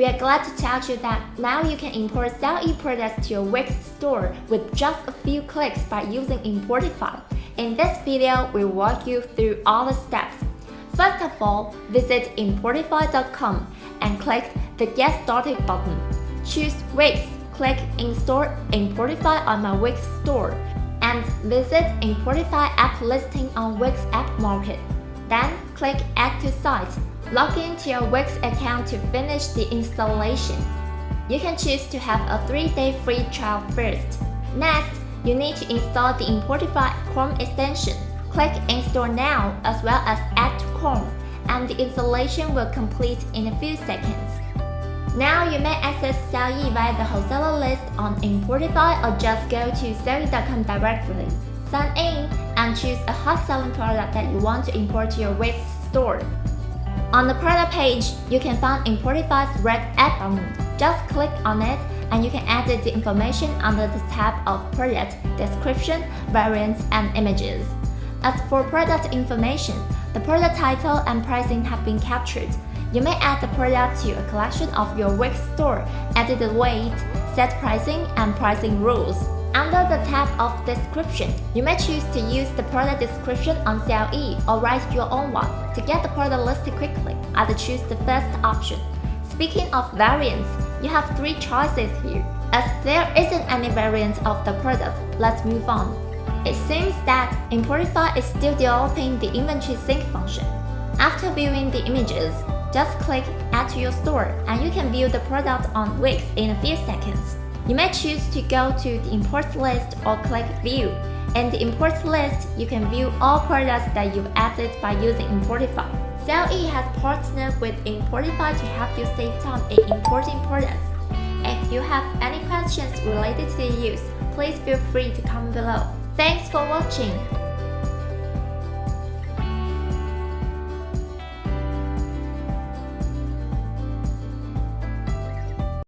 We are glad to tell you that now you can import Xiaoyi products to your Wix store with just a few clicks by using Importify. In this video, we'll walk you through all the steps. First of all, visit Importify.com and click the Get Started button. Choose Wix, click Install Importify on my Wix store, and visit Importify app listing on Wix App Market. Then click Add to Site. Log into your Wix account to finish the installation. You can choose to have a 3-day free trial first. Next, you need to install the Importify Chrome extension. Click Install Now as well as Add to Chrome, and the installation will complete in a few seconds. Now you may access Xiaoyi via the wholesaler list on Importify or just go to Xiaoyi.com directly. Sign in and choose a hot-selling product that you want to import to your Wix store. On the product page, you can find Importify's red Add button. Just click on it and you can edit the information under the tab of Product, Description, Variants, and Images. As for product information, the product title and pricing have been captured. You may add the product to a collection of your Wix store, edit the weight, set pricing, and pricing rules. Under the tab of Description, you may choose to use the product description on Xiaoyi or write your own one. To get the product listed quickly, either choose the first option. Speaking of variants, you have 3 choices here. As there isn't any variant of the product, let's move on. It seems that Importify is still developing the inventory sync function. After viewing the images, just click Add to your store and you can view the product on Wix in a few seconds. You may choose to go to the import list or click View. In the import list, you can view all products that you've added by using Importify. Xiaoyi has partnered with Importify to help you save time in importing products. If you have any questions related to the use, please feel free to comment below. Thanks for watching!